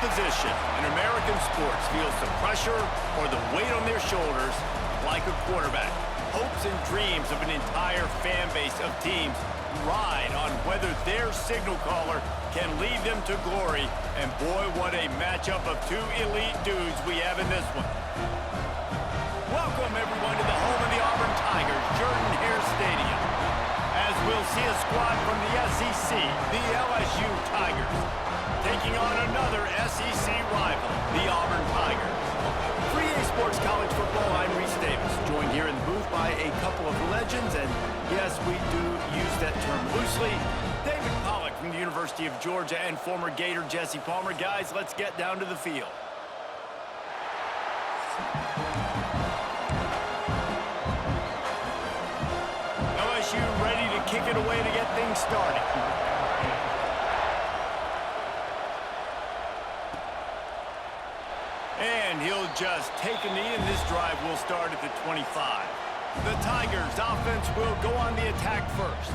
position in American sports feels the pressure or the weight on their shoulders like a quarterback. Hopes and dreams of an entire fan base of teams ride on whether their signal caller can lead them to glory. And boy, what a matchup of two elite dudes we have in this one. Welcome, everyone, to the home of the Auburn Tigers, Jordan-Hare Stadium. As we'll see a squad from the SEC, the LSU Tigers, taking on another SEC rival, the Auburn Tigers. For EA Sports College Football, I'm Reese Davis, joined here in the booth by a couple of legends, and yes, we do use that term loosely. David Pollack from the University of Georgia and former Gator Jesse Palmer. Guys, let's get down to the field. LSU ready to kick it away to get things started. And he'll just take a knee, and this drive will start at the 25. The Tigers' offense will go on the attack first.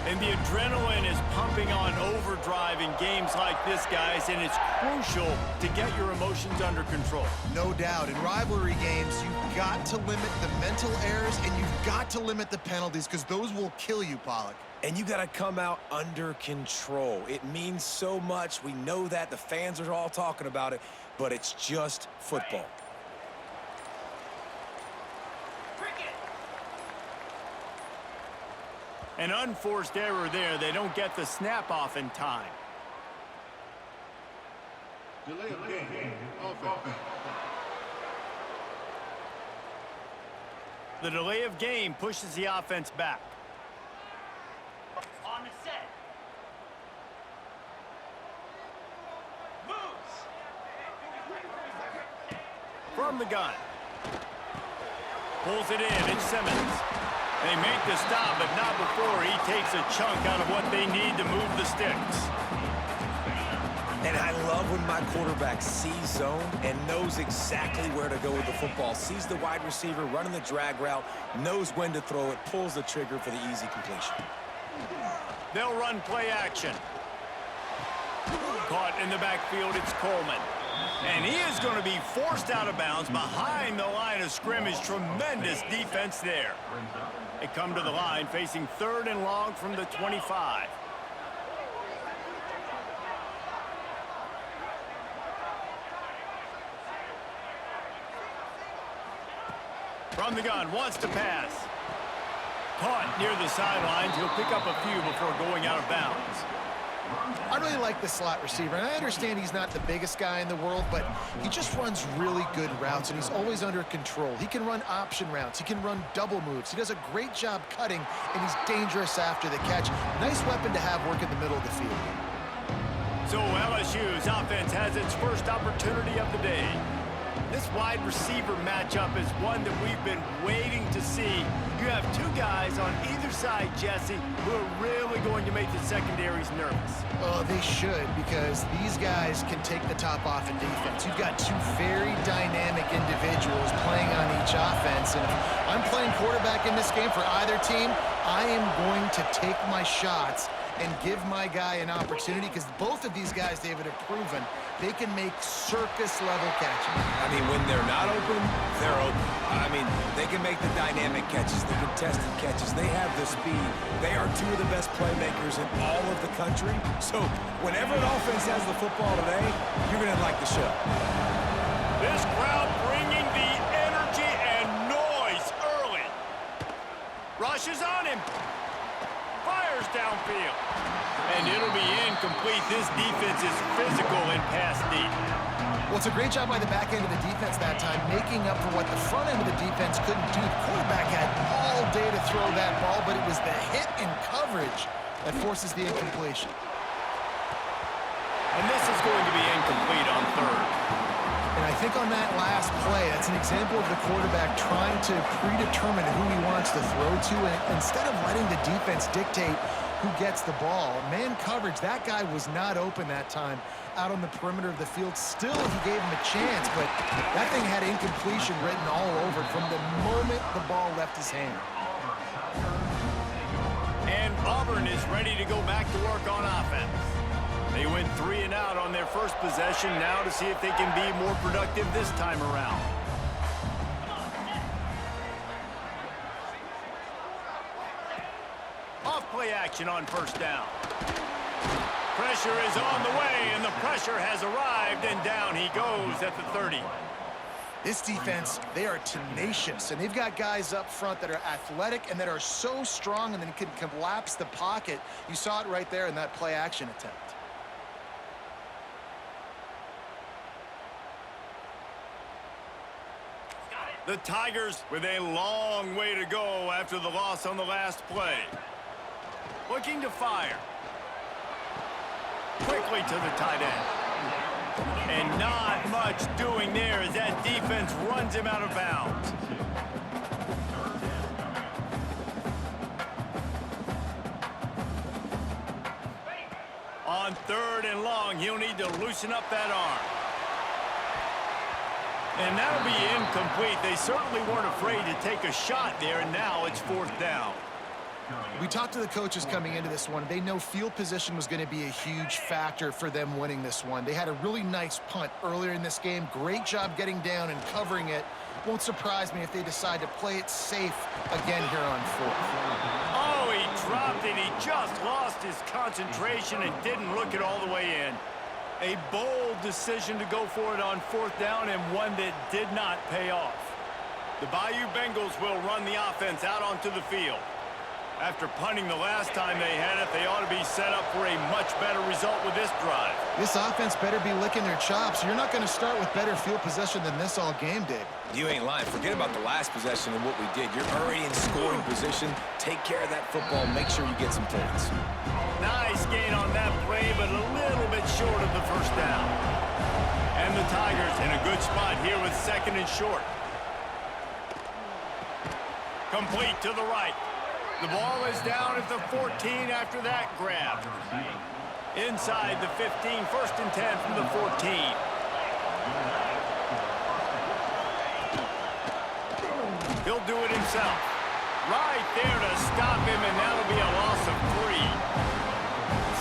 And the adrenaline is pumping on overdrive in games like this, guys, and it's crucial to get your emotions under control. No doubt. In rivalry games, you've got to limit the mental errors, and you've got to limit the penalties, because those will kill you, Pollack. And you got to come out under control. It means so much. We know that. The fans are all talking about it, but it's just football. An unforced error there. They don't get the snap off in time. Delay of game, offense. The delay of game pushes the offense back. On the set. Moves. From the gun. Pulls it in. It's Simmons. They make the stop, but not before he takes a chunk out of what they need to move the sticks. And I love when my quarterback sees zone and knows exactly where to go with the football. Sees the wide receiver running the drag route, knows when to throw it, pulls the trigger for the easy completion. They'll run play action. Caught in the backfield, it's Coleman. And he is going to be forced out of bounds behind the line of scrimmage. Tremendous defense there. They come to the line facing 3rd and long from the 25. From the gun, wants to pass. Caught near the sidelines. He'll pick up a few before going out of bounds. I really like the slot receiver, and I understand he's not the biggest guy in the world, but he just runs really good routes, and he's always under control. He can run option routes. He can run double moves. He does a great job cutting, and he's dangerous after the catch. Nice weapon to have work in the middle of the field. So LSU's offense has its first opportunity of the day. This wide receiver matchup is one that we've been waiting to see. You have two guys on either side, Jesse, who are really going to make the secondaries nervous. Oh, they should, because these guys can take the top off in defense. You've got two very dynamic individuals playing on each offense, and if I'm playing quarterback in this game for either team, I am going to take my shots and give my guy an opportunity, because both of these guys, David, have proven they can make circus-level catches. I mean, when they're not open, they're open. I mean, they can make the dynamic catches, the contested catches. They have the speed. They are two of the best playmakers in all of the country. So whenever an offense has the football today, you're going to like the show. This crowd bringing the energy and noise early. Rushes on him. Fires downfield. And it'll be incomplete. This defense is physical and pass deep. Well, it's a great job by the back end of the defense that time, making up for what the front end of the defense couldn't do. The quarterback had all day to throw that ball, but it was the hit and coverage that forces the incompletion. And this is going to be incomplete on 3rd. And I think on that last play, that's an example of the quarterback trying to predetermine who he wants to throw to, and instead of letting the defense dictate who gets the ball. Man coverage, that guy was not open that time out on the perimeter of the field. Still, he gave him a chance, but that thing had incompletion written all over it from the moment the ball left his hand. And Auburn is ready to go back to work on offense. They went 3 and out on their first possession. Now to see if they can be more productive this time around. Off-play action on first down. Pressure is on the way, and the pressure has arrived, and down he goes at the 30. This defense, they are tenacious, and they've got guys up front that are athletic and that are so strong and then can collapse the pocket. You saw it right there in that play action attempt. The Tigers with a long way to go after the loss on the last play. Looking to fire. Quickly to the tight end. And not much doing there as that defense runs him out of bounds. On 3rd and long, he'll need to loosen up that arm. And that'll be incomplete. They certainly weren't afraid to take a shot there, and now it's 4th down. We talked to the coaches coming into this one. They know field position was going to be a huge factor for them winning this one. They had a really nice punt earlier in this game. Great job getting down and covering it. Won't surprise me if they decide to play it safe again here on 4th. Oh, he dropped it. He just lost his concentration and didn't look it all the way in. A bold decision to go for it on 4th down, and one that did not pay off. The Bayou Bengals will run the offense out onto the field. After punting the last time they had it, they ought to be set up for a much better result with this drive. This offense better be licking their chops. You're not going to start with better field possession than this all game, Dave. You ain't lying. Forget about the last possession and what we did. You're already in scoring position. Take care of that football. Make sure you get some points. Nice gain on that play, but a little bit short of the first down. And the Tigers in a good spot here with 2nd and short. Complete to the right. The ball is down at the 14 after that grab. Inside the 15, 1st and 10 from the 14. He'll do it himself. Right there to stop him, and that'll be a loss of 3.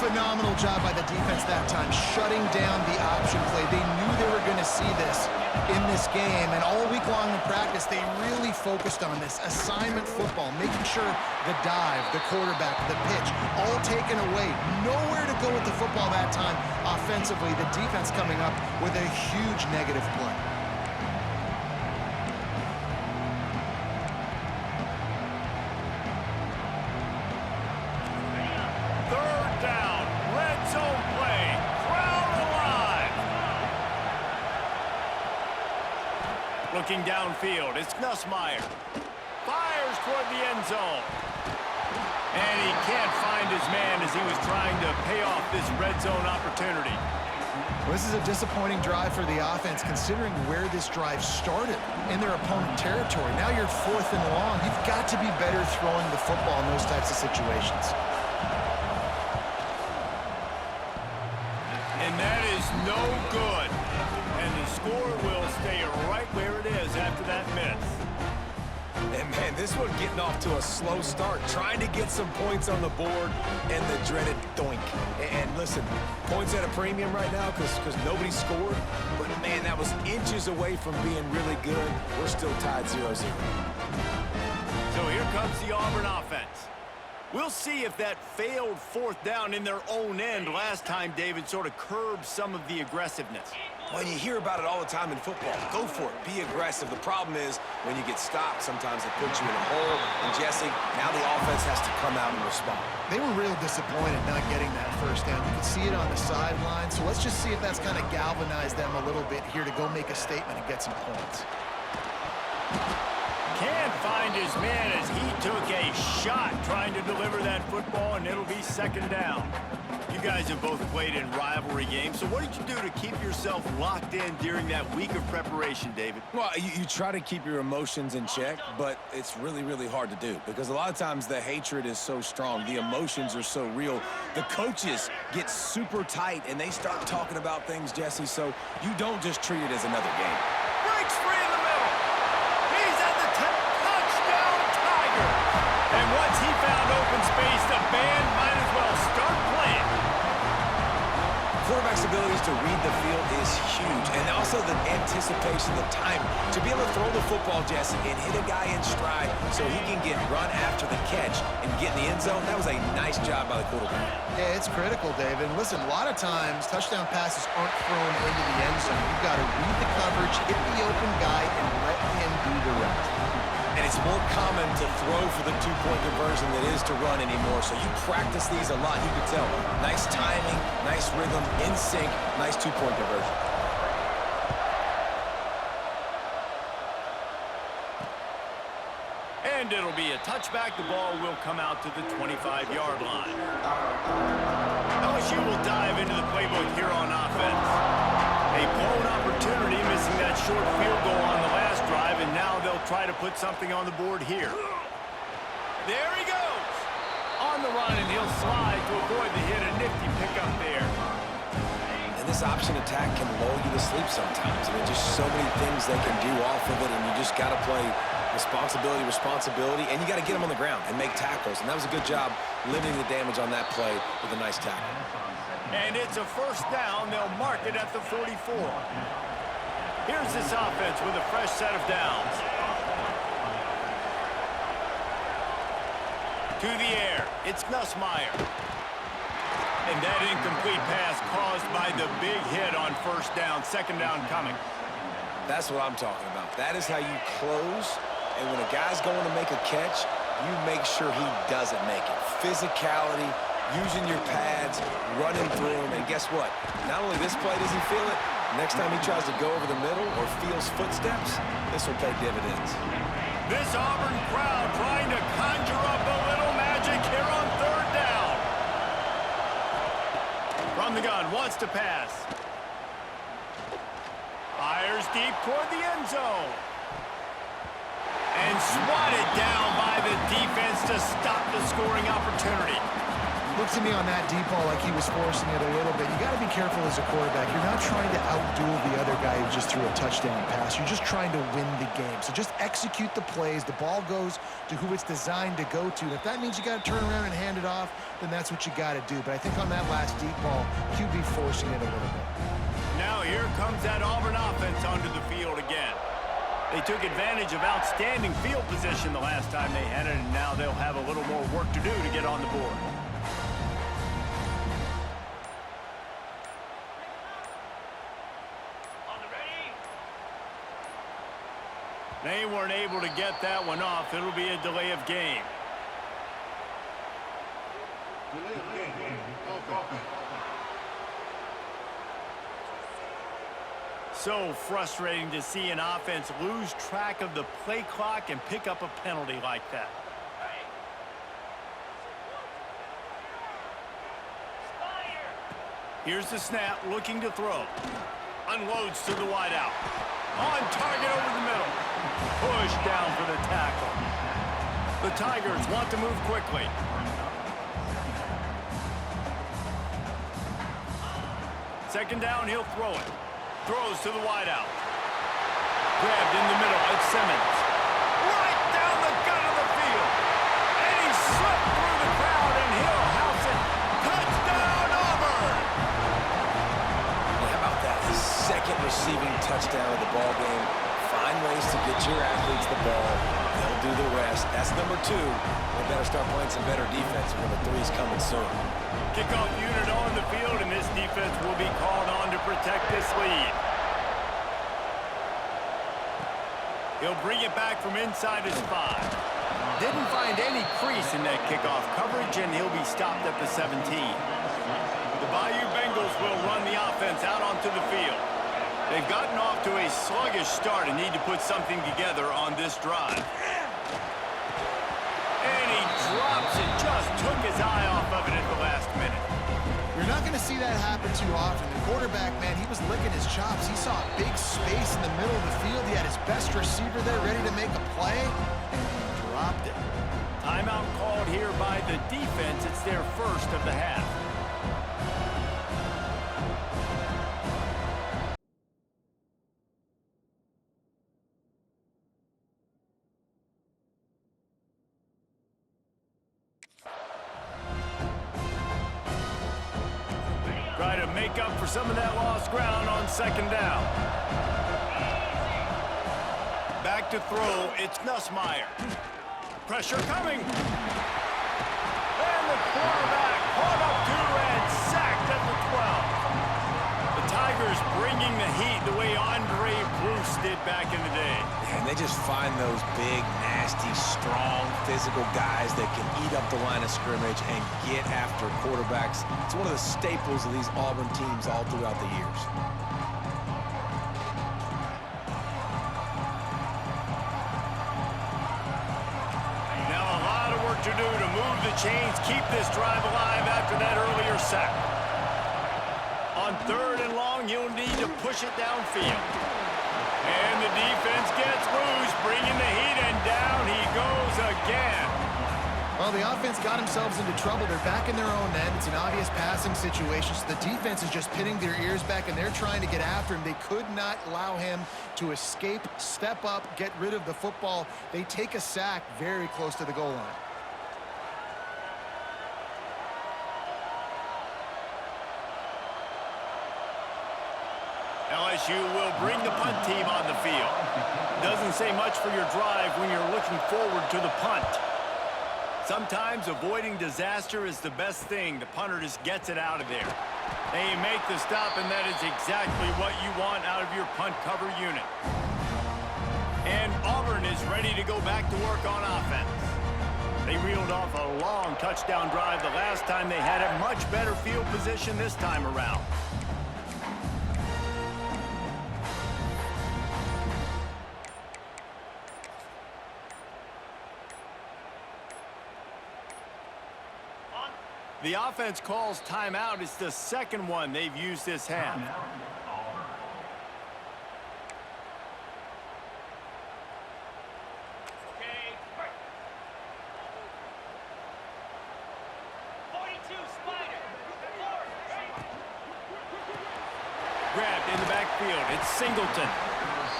Phenomenal job by the defense that time, shutting down the option play. They knew they were going to see this in this game, and all week long in practice, they really focused on this assignment football, making sure the dive, the quarterback, the pitch, all taken away. Nowhere to go with the football that time offensively. The defense coming up with a huge negative play. Looking downfield, it's Nussmeier. Fires toward the end zone. And he can't find his man as he was trying to pay off this red zone opportunity. Well, this is a disappointing drive for the offense, considering where this drive started in their opponent territory. Now you're 4th and long. You've got to be better throwing the football in those types of situations. And that is no good. And the score will stay right where it is after that miss. And, man, this one getting off to a slow start, trying to get some points on the board, and the dreaded doink. And listen, points at a premium right now because nobody scored. But, man, that was inches away from being really good. We're still tied 0-0. So here comes the Auburn offense. We'll see if that failed 4th down in their own end last time, David, sort of curbed some of the aggressiveness. Well, you hear about it all the time in football. Go for it. Be aggressive. The problem is when you get stopped, sometimes they put you in a hole. And, Jesse, now the offense has to come out and respond. They were real disappointed not getting that 1st down. You could see it on the sideline. So let's just see if that's kind of galvanized them a little bit here to go make a statement and get some points. Can't find his man as he took a shot trying to deliver that football, and it'll be 2nd down. You guys have both played in rivalry games, so what did you do to keep yourself locked in during that week of preparation, David? Well, you try to keep your emotions in check, but it's really, really hard to do because a lot of times the hatred is so strong. The emotions are so real. The coaches get super tight, and they start talking about things, Jesse, so you don't just treat it as another game. Breaks free in the middle. He's at the touchdown, Tigers. And once he found open space, the band might as well start playing. quarterback's abilities to read the field is huge, and also the anticipation, the time to be able to throw the football, Jesse, and hit a guy in stride so he can get run after the catch and get in the end zone. That was a nice job by the quarterback. Yeah, it's critical, David. Listen, a lot of times touchdown passes aren't thrown into the end zone. You've got to read the coverage, hit the open guy, and let him do the rest. And it's more common to throw for the two-point conversion than it is to run anymore. So you practice these a lot. You can tell. Nice timing, nice rhythm, in sync, nice two-point conversion. And it'll be a touchback. The ball will come out to the 25-yard line. LSU will dive into the playbook here on offense. A blown opportunity, missing that short field goal on the last drive, and now they'll try to put something on the board here. There he goes! On the run, and he'll slide to avoid the hit. A nifty pickup there. And this option attack can lull you to sleep sometimes. I mean, just so many things they can do off of it, and you just got to play responsibility, and you got to get them on the ground and make tackles. And that was a good job limiting the damage on that play with a nice tackle. And it's a first down. They'll mark it at the 44. Here's this offense with a fresh set of downs. To the air. It's Nussmeier. And that incomplete pass caused by the big hit on first down. Second down coming. That's what I'm talking about. That is how you close. And when a guy's going to make a catch, you make sure he doesn't make it. Physicality, using your pads, running through him. And guess what? Not only this play does he feel it, next time he tries to go over the middle or feels footsteps, this will pay dividends. This Auburn crowd trying to conjure up a little magic here on third down. From the gun, wants to pass. Fires deep toward the end zone. And swatted down by the defense to stop the scoring opportunity. Looked to me on that deep ball like he was forcing it a little bit. You got to be careful as a quarterback. You're not trying to outduel the other guy who just threw a touchdown pass. You're just trying to win the game. So just execute the plays. The ball goes to who it's designed to go to. If that means you got to turn around and hand it off, then that's what you got to do. But I think on that last deep ball, QB forcing it a little bit. Now here comes that Auburn offense onto the field again. They took advantage of outstanding field position the last time they had it, and now they'll have a little more work to do to get on the board. They weren't able to get that one off. It'll be a delay of game. Delay of game. Offense. So frustrating to see an offense lose track of the play clock and pick up a penalty like that. Here's the snap, looking to throw. Unloads to the wideout. On target over the middle. Push down for the tackle. The Tigers want to move quickly. Second down, he'll throw it. Throws to the wideout. Grabbed in the middle. It's Simmons. Right down the gut of the field. And he slipped through the crowd, and he'll house it. Touchdown, Auburn! How about that? The second receiving touchdown of the ball game. Find ways to get your athletes the ball. They'll do the rest. That's number 2. They better start playing some better defense when the 3's coming soon. Kickoff unit on the field, and this defense will be called on to protect this lead. He'll bring it back from inside his 5. Didn't find any crease in that kickoff coverage, and he'll be stopped at the 17. The Bayou Bengals will run the offense out onto the field. They've gotten off to a sluggish start and need to put something together on this drive. And he drops it, just took his eye off of it at the last minute. You're not going to see that happen too often. The quarterback, man, he was licking his chops. He saw a big space in the middle of the field. He had his best receiver there ready to make a play, and he dropped it. Timeout called here by the defense. It's their first of the half. Try to make make up for some of that lost ground on second down. Back to throw, it's Nussmeier. Pressure coming. And the quarterback caught up to and sacked at the 12. The Tigers bringing the heat the way Andre Bruce did back in the day. And they just find those big, nasty, strong, physical guys that can eat up the line of scrimmage and get after quarterbacks. It's one of the staples of these Auburn teams all throughout the years. Now a lot of work to do to move the chains, keep this drive alive after that earlier sack. On 3rd and long, he'll need to push it downfield. And the defense gets loose, bringing the heat, and down he goes again. Well, the offense got themselves into trouble. They're back in their own end. It's an obvious passing situation, so the defense is just pinning their ears back, and they're trying to get after him. They could not allow him to escape, step up, get rid of the football. They take a sack very close to the goal line. LSU will bring the punt team on the field. Doesn't say much for your drive when you're looking forward to the punt. Sometimes avoiding disaster is the best thing. The punter just gets it out of there. They make the stop, and that is exactly what you want out of your punt cover unit. And Auburn is ready to go back to work on offense. They reeled off a long touchdown drive the last time they had a much better field position this time around. The offense calls timeout. It's the second one they've used this half. Okay. 42 Spider. Grabbed in the backfield. It's Singleton.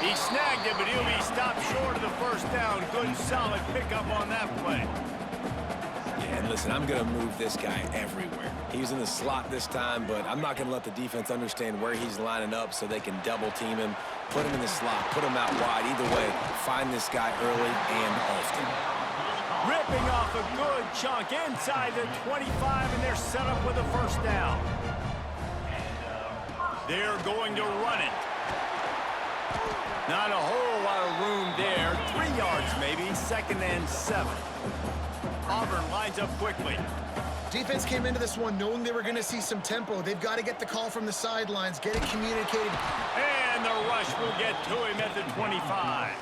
He snagged it, but he'll be stopped short of the first down. Good, solid pickup on that play. And listen, I'm going to move this guy everywhere. He's in the slot this time, but I'm not going to let the defense understand where he's lining up so they can double team him, put him in the slot, put him out wide. Either way, find this guy early and often. Ripping off a good chunk inside the 25, and they're set up with a first down. They're going to run it. Not a whole lot of room there. 3 yards maybe, 2nd and 7. Auburn lines up quickly. Defense came into this one knowing they were going to see some tempo. They've got to get the call from the sidelines, get it communicated. And the rush will get to him at the 25.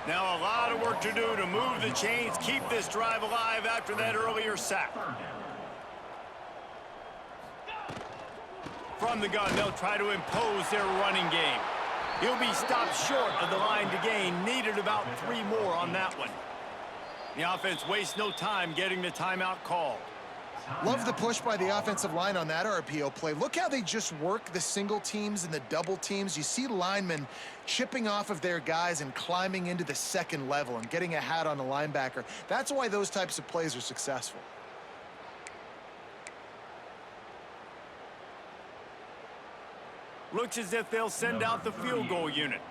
Now a lot of work to do to move the chains, keep this drive alive after that earlier sack. From the gun, they'll try to impose their running game. He'll be stopped short of the line to gain. Needed about 3 more on that one. The offense wastes no time getting the timeout called. Love the push by the offensive line on that RPO play. Look how they just work the single teams and the double teams. You see linemen chipping off of their guys and climbing into the second level and getting a hat on the linebacker. That's why those types of plays are successful. Looks as if they'll send out the field goal unit.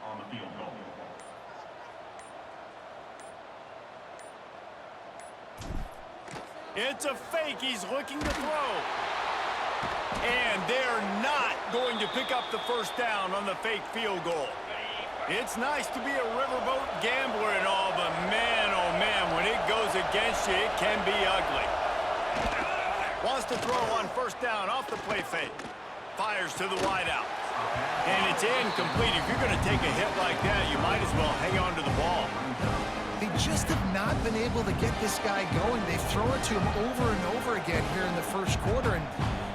It's a fake. He's looking to throw. And they're not going to pick up the first down on the fake field goal. It's nice to be a riverboat gambler and all, but man, oh man, when it goes against you, it can be ugly. Wants to throw on first down off the play fake. Fires to the wideout. And it's incomplete. If you're going to take a hit like that, you might as well hang on to the ball. They just have not been able to get this guy going. They throw it to him over and over again here in the first quarter, and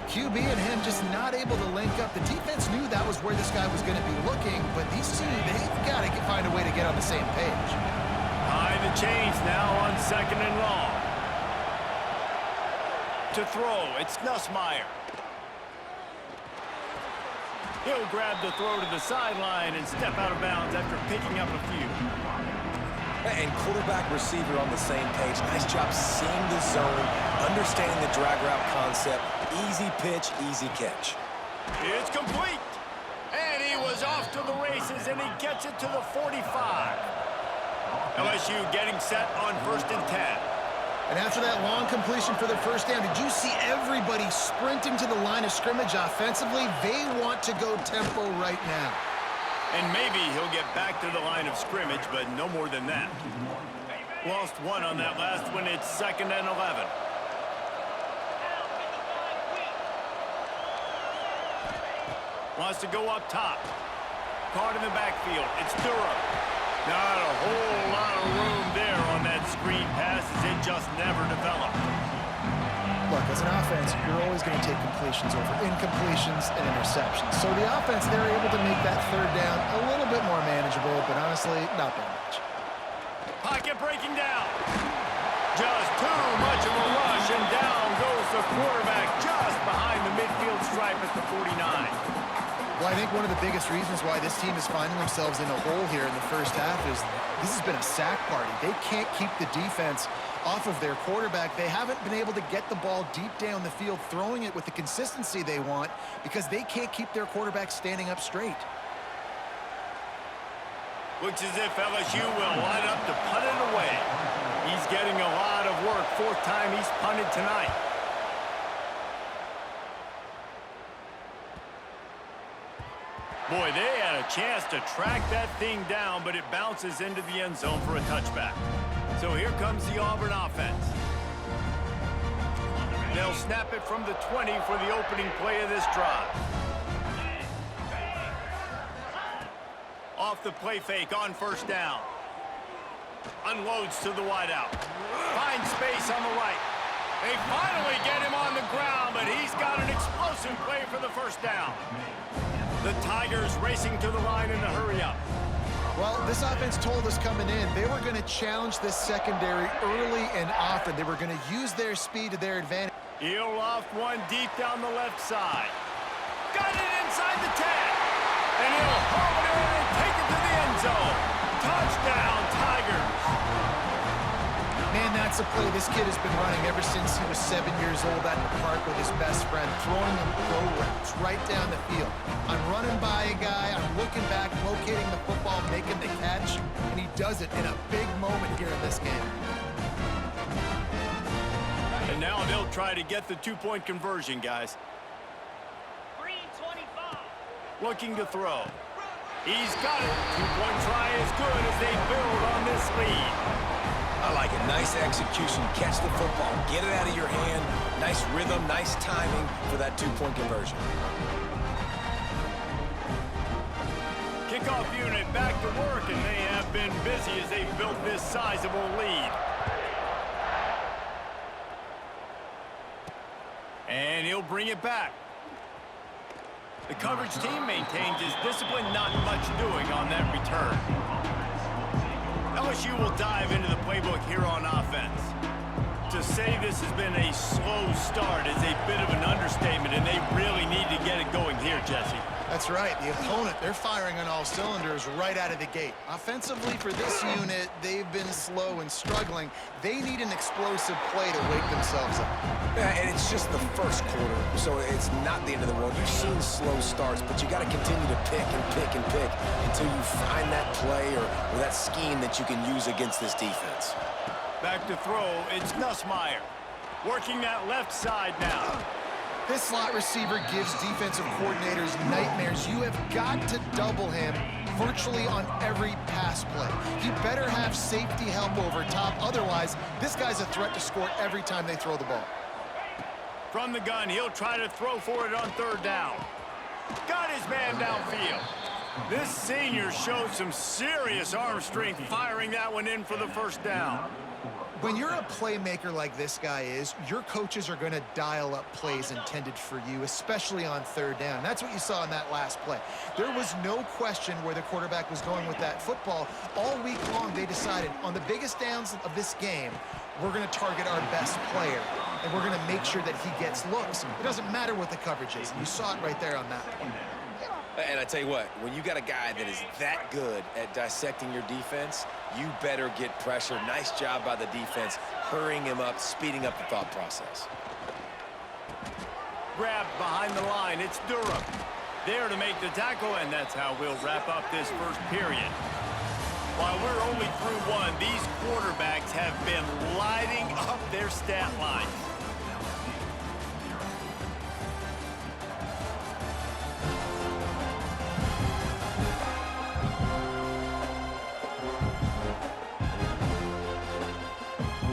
QB and him just not able to link up. The defense knew that was where this guy was going to be looking, but these two, they've got to find a way to get on the same page. High the chains now on 2nd and long. To throw, it's Nussmeier. He'll grab the throw to the sideline and step out of bounds after picking up a few. And quarterback receiver on the same page. Nice job seeing the zone, understanding the drag route concept. Easy pitch, easy catch. It's complete. And he was off to the races, and he gets it to the 45. LSU getting set on 1st and 10. And after that long completion for the first down, did you see everybody sprinting to the line of scrimmage offensively? They want to go tempo right now. And maybe he'll get back to the line of scrimmage, but no more than that. Lost one on that last one. It's 2nd and 11. Wants to go up top. Caught in the backfield. It's Durham. Not a whole lot of room there on that screen pass as it just never developed. Look, as an offense, you're always going to take completions over incompletions and interceptions. So the offense, they're able to make that 3rd down a little bit more manageable, but honestly, not that much. Pocket breaking down. Just too much of a rush, and down goes the quarterback just behind the midfield stripe at the 49. Well, I think one of the biggest reasons why this team is finding themselves in a hole here in the first half is this has been a sack party. They can't keep the defense off of their quarterback. They haven't been able to get the ball deep down the field, throwing it with the consistency they want because they can't keep their quarterback standing up straight. Looks as if LSU will line up to punt it away. He's getting a lot of work. 4th time he's punted tonight. Boy, they had a chance to track that thing down, but it bounces into the end zone for a touchback. So here comes the Auburn offense. They'll snap it from the 20 for the opening play of this drive. Off the play fake on 1st down. Unloads to the wideout. Finds space on the right. They finally get him on the ground, but he's got an explosive play for the 1st down. The Tigers racing to the line in a hurry-up. Well, this offense told us coming in they were going to challenge this secondary early and often. They were going to use their speed to their advantage. He'll loft one deep down the left side. Got it inside the 10. And he'll haul it in and take it to the end zone. Touchdown, Tigers. Man, that's a play this kid has been running ever since he was 7 years old at the park with his best friend, throwing them go routes right down the field. I'm running by a guy, I'm looking back, locating the football, making the catch, and he does it in a big moment here in this game. And now they'll try to get the 2-point conversion, guys. Green 25. Looking to throw. He's got it. 2-point try is good as they build on this lead. I like it. Nice execution. Catch the football. Get it out of your hand. Nice rhythm, nice timing for that 2-point conversion. Kickoff unit back to work, and they have been busy as they've built this sizable lead. And he'll bring it back. The coverage team maintains his discipline, not much doing on that return. LSU will dive into the playbook here on offense. To say this has been a slow start is a bit of an understatement, and they really need to get it going here, Jesse. That's right. The opponent, they're firing on all cylinders right out of the gate. Offensively for this unit, they've been slow and struggling. They need an explosive play to wake themselves up. Yeah, and it's just the first quarter, so it's not the end of the world. You've seen slow starts, but you got to continue to pick and pick and pick until you find that play or that scheme that you can use against this defense. Back to throw, it's Nussmeier. Working that left side now. This slot receiver gives defensive coordinators nightmares. You have got to double him virtually on every pass play. You better have safety help over top. Otherwise, this guy's a threat to score every time they throw the ball. From the gun, he'll try to throw for it on 3rd down. Got his man downfield. This senior showed some serious arm strength firing that one in for the 1st down. When you're a playmaker like this guy is, your coaches are going to dial up plays intended for you, especially on 3rd down. That's what you saw in that last play. There was no question where the quarterback was going with that football. All week long, they decided on the biggest downs of this game, we're going to target our best player, and we're going to make sure that he gets looks. It doesn't matter what the coverage is. You saw it right there on that one. And I tell you what, when you got a guy that is that good at dissecting your defense, you better get pressure. Nice job by the defense, hurrying him up, speeding up the thought process. grabbed behind the line. It's Durham there to make the tackle, and that's how we'll wrap up this first period. While we're only through one, these quarterbacks have been lighting up their stat lines.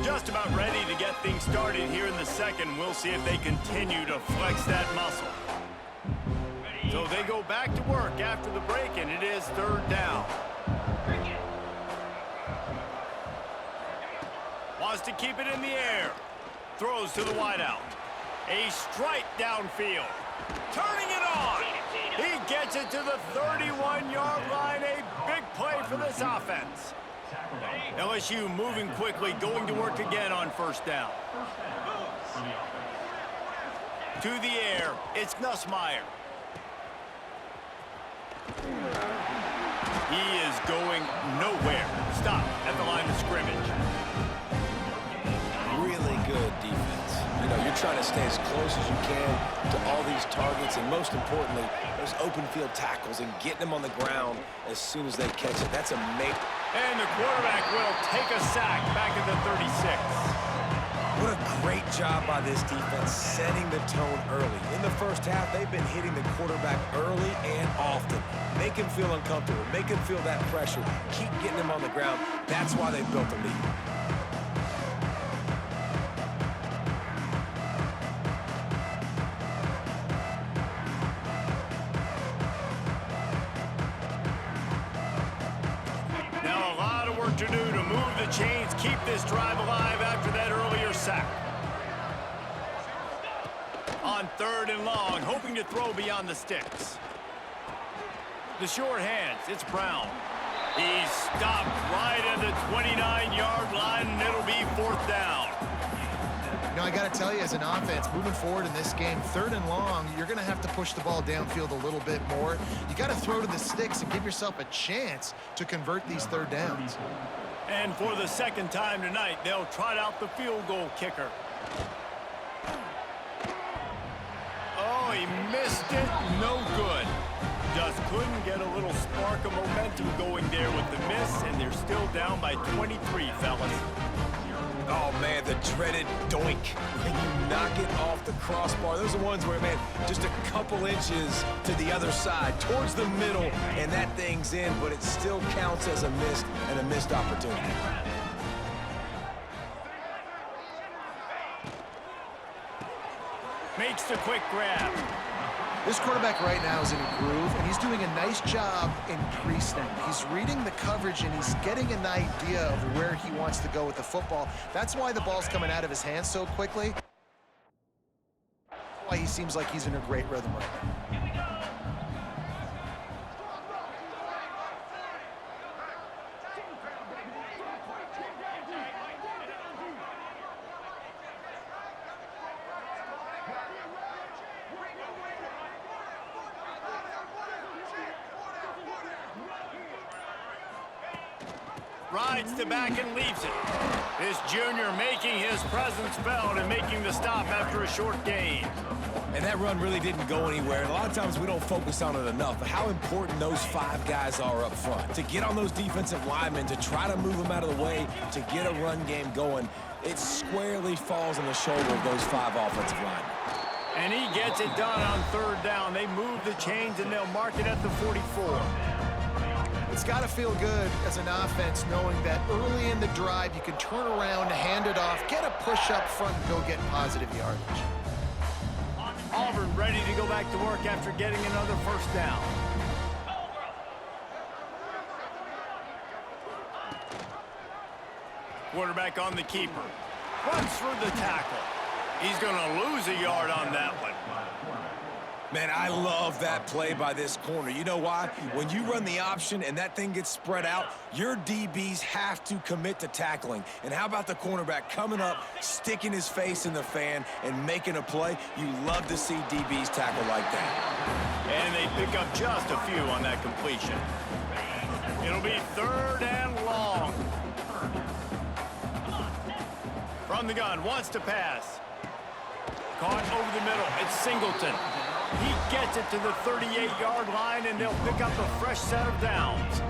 Just about ready to get things started here in the second. We'll see if they continue to flex that muscle. So they go back to work after the break, and it is third down. Wants to keep it in the air. Throws to the wideout. A strike downfield. Turning it on. He gets it to the 31-yard line. A big play for this offense. LSU moving quickly, going to work again on first down. To the air, it's Nussmeier. He is going nowhere. Stop at the line of scrimmage. Really good defense. You know, you're trying to stay as close as you can to all these targets, and most importantly, those open field tackles and getting them on the ground as soon as they catch it. That's amazing. And the quarterback will take a sack back at the 36. What a great job by this defense setting the tone early. In the first half, they've been hitting the quarterback early and often. Make him feel uncomfortable. Make him feel that pressure. Keep getting him on the ground. That's why they've built a lead. To do to move the chains, keep this drive alive after that earlier sack. On third and long, hoping to throw beyond the sticks. The short hands, it's Brown. He's stopped right at the 29-yard line, and it'll be fourth down. You know, I got to tell you, as an offense, moving forward in this game, third and long, you're going to have to push the ball downfield a little bit more. You got to throw to the sticks and give yourself a chance to convert these third downs. And for the second time tonight, they'll trot out the field goal kicker. Oh, he missed it. No good. Just couldn't get a little spark of momentum going there with the miss, and they're still down by 23, fellas. Oh, man, the dreaded doink. When you knock it off the crossbar, those are ones where, man, just a couple inches to the other side, towards the middle, and that thing's in, but it still counts as a missed opportunity. Makes the quick grab. This quarterback right now is in a groove, and he's doing a nice job in pre-snap. He's reading the coverage, and he's getting an idea of where he wants to go with the football. That's why the ball's coming out of his hands so quickly. That's why he seems like he's in a great rhythm right now. Rides to back and leaves it. This junior making his presence felt and making the stop after a short gain. And that run really didn't go anywhere. And a lot of times we don't focus on it enough, but how important those five guys are up front. To get on those defensive linemen, to try to move them out of the way, to get a run game going, it squarely falls on the shoulder of those five offensive linemen. And he gets it done on third down. They move the chains, and they'll mark it at the 44. It's got to feel good as an offense knowing that early in the drive you can turn around, hand it off, get a push up front, and go get positive yardage. Auburn ready to go back to work after getting another first down. Quarterback on the keeper. Runs for the tackle. He's going to lose a yard on that one. Man, I love that play by this corner. You know why? When you run the option and that thing gets spread out, your DBs have to commit to tackling. And how about the cornerback coming up, sticking his face in the fan, and making a play? You love to see DBs tackle like that. And they pick up just a few on that completion. It'll be third and long. From the gun, wants to pass. Caught over the middle. It's Singleton. He gets it to the 38-yard line, and they'll pick up a fresh set of downs.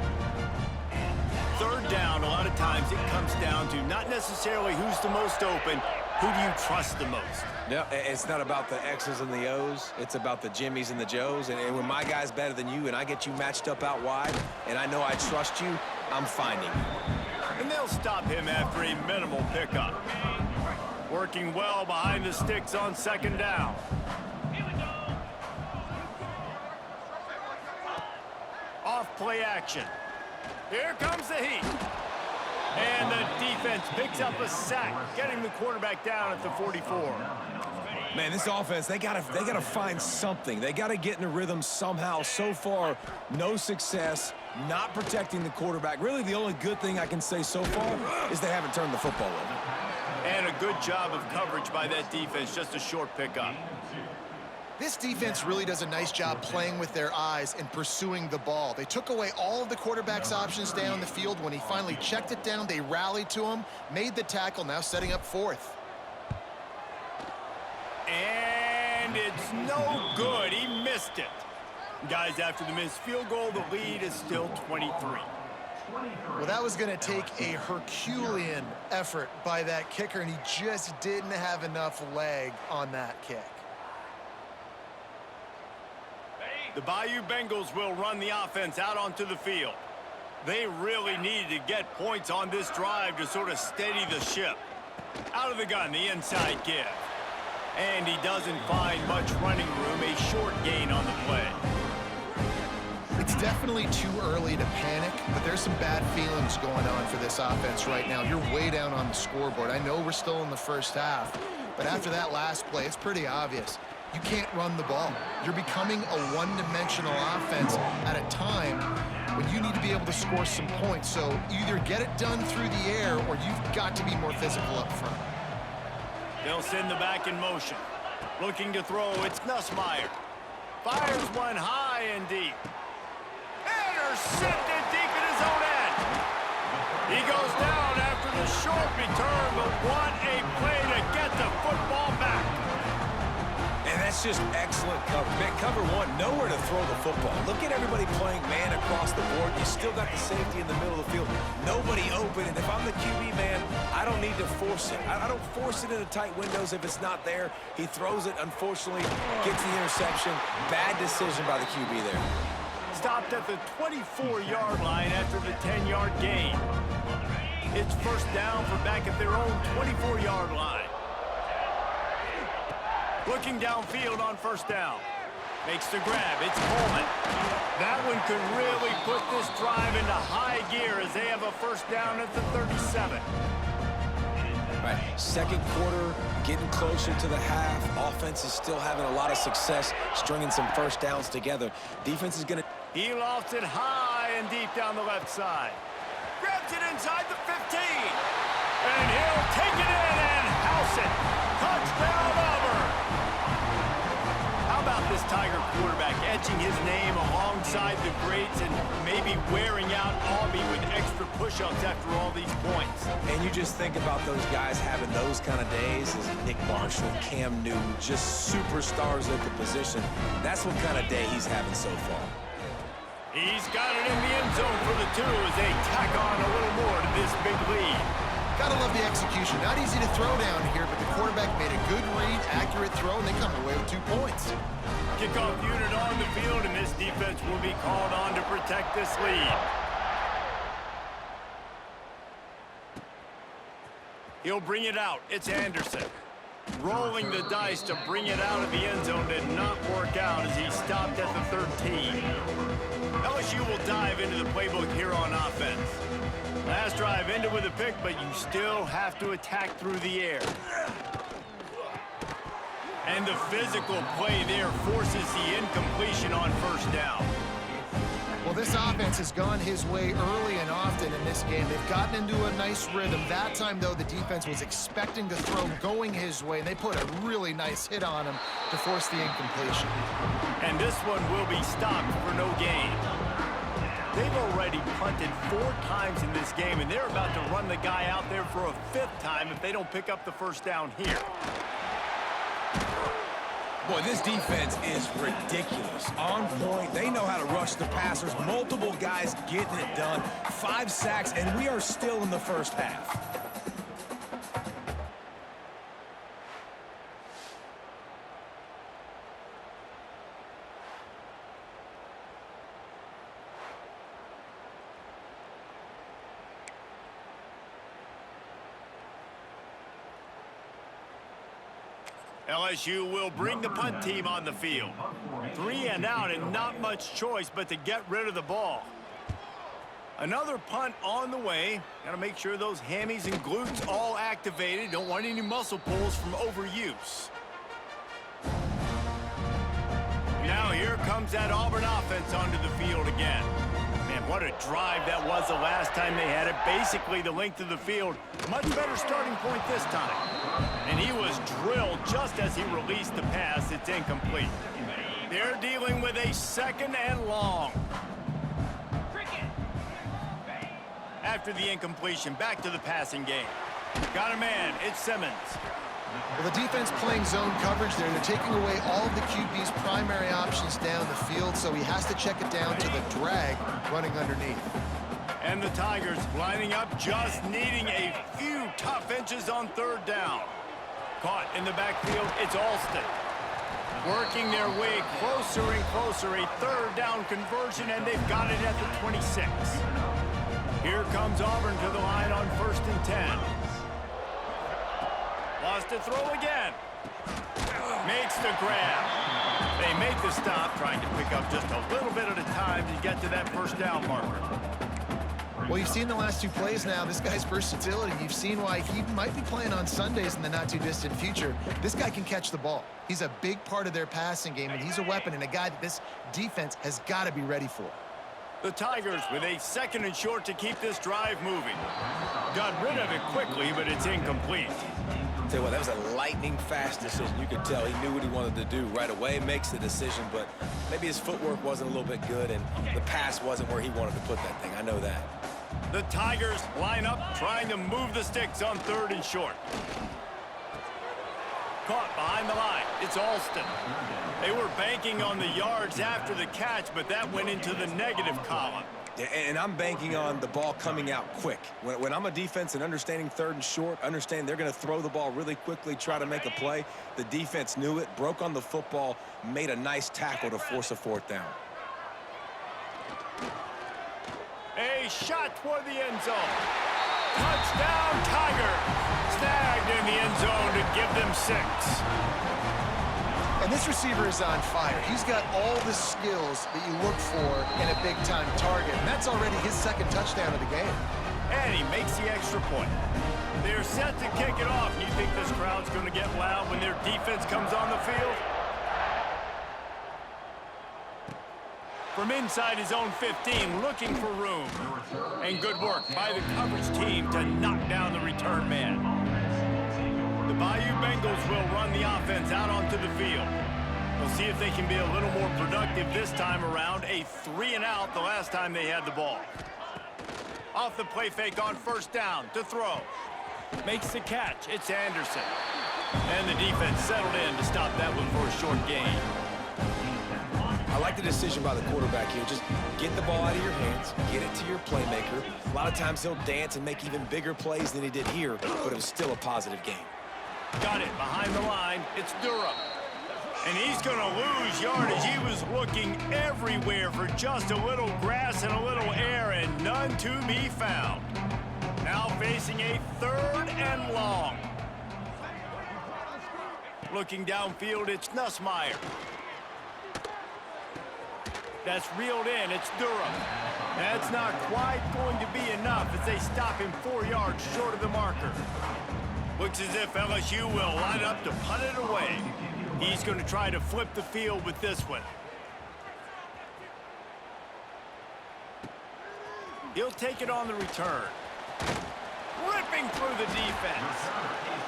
Third down, a lot of times it comes down to not necessarily who's the most open, who do you trust the most? No, it's not about the X's and the O's. It's about the Jimmys and the Joes. And when my guy's better than you and I get you matched up out wide and I know I trust you, I'm finding you. And they'll stop him after a minimal pickup. Working well behind the sticks on second down. Off play action. Here comes the heat. And the defense picks up a sack, getting the quarterback down at the 44. Man, this offense, they gotta find something. They gotta get in a rhythm somehow. So far, no success, not protecting the quarterback. Really, the only good thing I can say so far is they haven't turned the football over. And a good job of coverage by that defense, just a short pickup. This defense really does a nice job playing with their eyes and pursuing the ball. They took away all of the quarterback's options down the field. When he finally checked it down, they rallied to him, made the tackle, now setting up fourth. And it's no good. He missed it. Guys, after the missed field goal, the lead is still 23. Well, that was going to take a Herculean effort by that kicker, and he just didn't have enough leg on that kick. The Bayou Bengals will run the offense out onto the field. They really needed to get points on this drive to sort of steady the ship. Out of the gun, the inside give. And he doesn't find much running room, a short gain on the play. It's definitely too early to panic, but there's some bad feelings going on for this offense right now. You're way down on the scoreboard. I know we're still in the first half, but after that last play, it's pretty obvious. You can't run the ball. You're becoming a one-dimensional offense at a time when you need to be able to score some points. So either get it done through the air or you've got to be more physical up front. They'll send the back in motion. Looking to throw, it's Nussmeier. Fires one high and deep. Intercepted deep in his own end. He goes down after the short return, but what a play to get the football back. And that's just excellent cover. Man, cover one, nowhere to throw the football. Look at everybody playing man across the board. You still got the safety in the middle of the field. Nobody open, and if I'm the QB, man, I don't need to force it. I don't force it into tight windows if it's not there. He throws it, unfortunately, gets the interception. Bad decision by the QB there. Stopped at the 24-yard line after the 10-yard gain. It's first down for back at their own 24-yard line. Looking downfield on first down. Makes the grab. It's Coleman. That one could really put this drive into high gear as they have a first down at the 37. All right, second quarter, getting closer to the half. Offense is still having a lot of success stringing some first downs together. Defense is going to... He lofts it high and deep down the left side. Grabs it inside the 15. And he'll take it in and house it. Touchdown, Auburn. How about this Tiger quarterback etching his name alongside the greats and maybe wearing out Auburn with extra push-ups after all these points? And you just think about those guys having those kind of days as Nick Marshall, Cam Newton, just superstars at the position. That's what kind of day he's having so far. He's got it in the end zone for the two as they tack on a little more to this big lead. Gotta love the execution. Not easy to throw down here, but the quarterback made a good read, accurate throw, and they come away with 2 points. Kickoff unit on the field, and this defense will be called on to protect this lead. He'll bring it out. It's Anderson. Rolling the dice to bring it out of the end zone did not work out as he stopped at the 13. LSU will dive into the playbook here on offense. Last drive ended with a pick, but you still have to attack through the air. And the physical play there forces the incompletion on first down. Well, this offense has gone his way early and often in this game. They've gotten into a nice rhythm. That time, though, the defense was expecting to throw going his way, and they put a really nice hit on him to force the incompletion. And this one will be stopped for no gain. They've already punted 4 times in this game, and they're about to run the guy out there for a 5th time if they don't pick up the first down here. Boy, this defense is ridiculous. On point, they know how to rush the passers. Multiple guys getting it done. 5 sacks, and we are still in the first half. LSU will bring the punt team on the field. 3 and out and not much choice but to get rid of the ball. Another punt on the way. Got to make sure those hammies and glutes all activated. Don't want any muscle pulls from overuse. Now here comes that Auburn offense onto the field again. Man, what a drive that was the last time they had it. Basically the length of the field. Much better starting point this time. And he was drilled just as he released the pass. It's incomplete. They're dealing with a 2nd and long. After the incompletion, back to the passing game. Got a man. It's Simmons. Well, the defense playing zone coverage there. They're taking away all of the QB's primary options down the field, so he has to check it down to the drag running underneath. And the Tigers lining up, just needing a few tough inches on 3rd down. Caught in the backfield, it's Alston. Working their way closer and closer, a 3rd down conversion, and they've got it at the 26. Here comes Auburn to the line on 1st and 10. Lost to throw again. Makes the grab. They make the stop, trying to pick up just a little bit at a time to get to that 1st down marker. Well, you've seen the last 2 plays now. This guy's versatility. You've seen why he might be playing on Sundays in the not-too-distant future. This guy can catch the ball. He's a big part of their passing game, and he's a weapon and a guy that this defense has got to be ready for. The Tigers with a 2nd and short to keep this drive moving. Got rid of it quickly, but it's incomplete. Tell you what, that was a lightning-fast decision. You could tell he knew what he wanted to do right away, makes the decision, but maybe his footwork wasn't a little bit good, and the pass wasn't where he wanted to put that thing. I know that. The Tigers line up, trying to move the sticks on 3rd and short. Caught behind the line. It's Alston. They were banking on the yards after the catch, but that went into the negative column. And I'm banking on the ball coming out quick. When I'm a defense and understanding 3rd and short, understand they're going to throw the ball really quickly, try to make a play. The defense knew it, broke on the football, made a nice tackle to force a 4th down. A shot toward the end zone. Touchdown, Tigers. Snagged in the end zone to give them 6. And this receiver is on fire. He's got all the skills that you look for in a big-time target. And that's already his 2nd touchdown of the game. And he makes the extra point. They're set to kick it off. You think this crowd's going to get loud when their defense comes on the field? From inside his own 15, looking for room. And good work by the coverage team to knock down the return man. The Bayou Bengals will run the offense out onto the field. We'll see if they can be a little more productive this time around. A 3 and out the last time they had the ball. Off the play fake on 1st down to throw. Makes the catch. It's Anderson. And the defense settled in to stop that one for a short gain. I like the decision by the quarterback here. Just get the ball out of your hands, get it to your playmaker. A lot of times he'll dance and make even bigger plays than he did here, but it was still a positive game. Got it behind the line. It's Durham. And he's going to lose yardage. He was looking everywhere for just a little grass and a little air, and none to be found. Now facing a 3rd and long. Looking downfield, it's Nussmeier. That's reeled in. It's Durham. That's not quite going to be enough as they stop him 4 yards short of the marker. Looks as if LSU will line up to punt it away. He's going to try to flip the field with this one. He'll take it on the return. Ripping through the defense.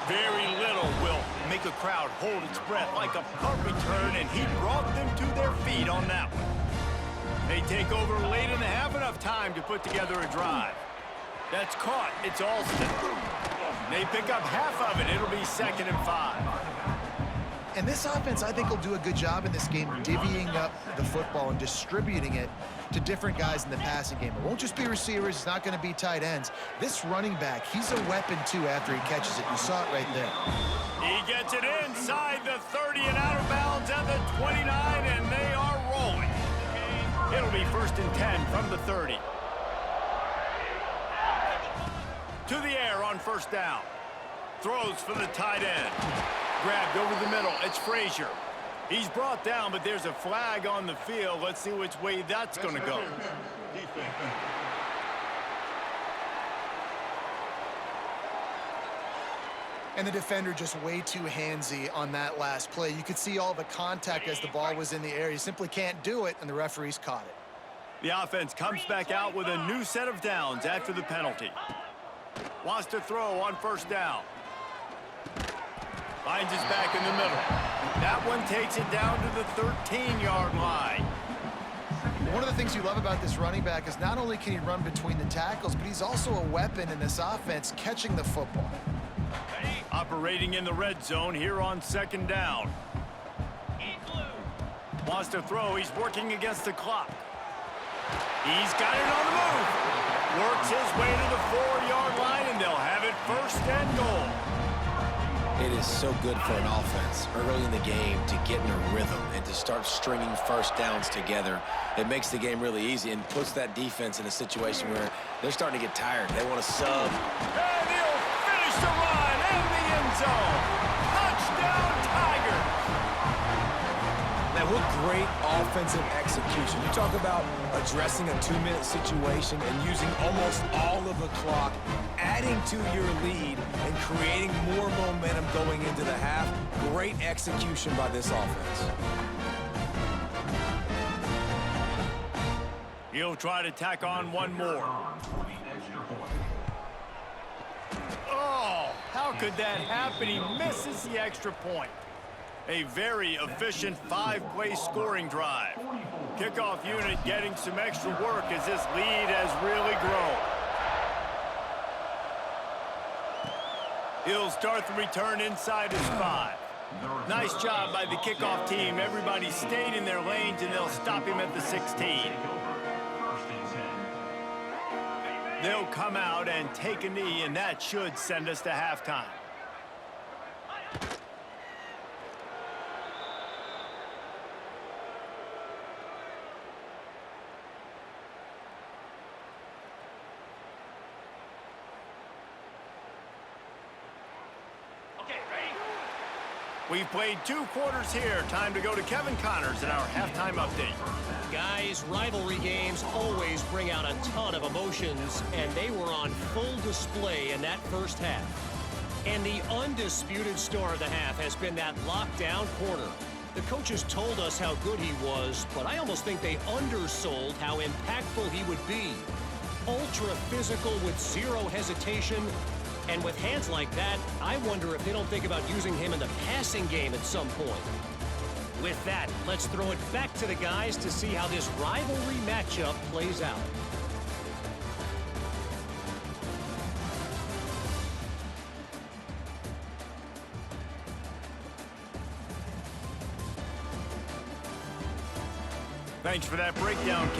Very little will make a crowd hold its breath like a punt return, and he brought them to their feet on that one. They take over late in the half, enough time to put together a drive. That's caught. It's Alston. They pick up half of it. It'll be 2nd and 5. And this offense, I think, will do a good job in this game divvying up the football and distributing it to different guys in the passing game. It won't just be receivers. It's not going to be tight ends. This running back, he's a weapon, too, after he catches it. You saw it right there. He gets it inside the 30 and out of bounds at the 29, and they are rolling. It'll be 1st and 10 from the 30. To the air on 1st down. Throws for the tight end. Grabbed over the middle. It's Frazier. He's brought down, but there's a flag on the field. Let's see which way that's going to go. And the defender just way too handsy on that last play. You could see all the contact as the ball was in the air. You simply can't do it, and the referees caught it. The offense comes back out with a new set of downs after the penalty. Wants to throw on 1st down. Finds his back in the middle. That one takes it down to the 13-yard line. One of the things you love about this running back is not only can he run between the tackles, but he's also a weapon in this offense catching the football. Operating in the red zone here on 2nd down. Wants to throw. He's working against the clock. He's got it on the move. Works his way to the 4-yard line, and they'll have it 1st and goal. It is so good for an offense early in the game to get in a rhythm and to start stringing 1st downs together. It makes the game really easy and puts that defense in a situation where they're starting to get tired. They want to sub. And he'll finish the run in the end zone. Touchdown, Tigers. Now, what great offensive execution. You talk about addressing a 2-minute situation and using almost all of the clock, adding to your lead and creating more momentum going into the half. Great execution by this offense. He'll try to tack on one more. Oh, how could that happen? He misses the extra point. A very efficient 5-play scoring drive. Kickoff unit getting some extra work as this lead has really grown. He'll start the return inside his 5. Nice job by the kickoff team. Everybody stayed in their lanes, and they'll stop him at the 16. They'll come out and take a knee, and that should send us to halftime. We've played 2 quarters here. Time to go to Kevin Connors in our halftime update. Guys, rivalry games always bring out a ton of emotions, and they were on full display in that first half. And the undisputed star of the half has been that lockdown corner. The coaches told us how good he was, but I almost think they undersold how impactful he would be. Ultra physical with zero hesitation. And with hands like that, I wonder if they don't think about using him in the passing game at some point. With that, let's throw it back to the guys to see how this rivalry matchup plays out. Thanks for that breakdown, Kevin.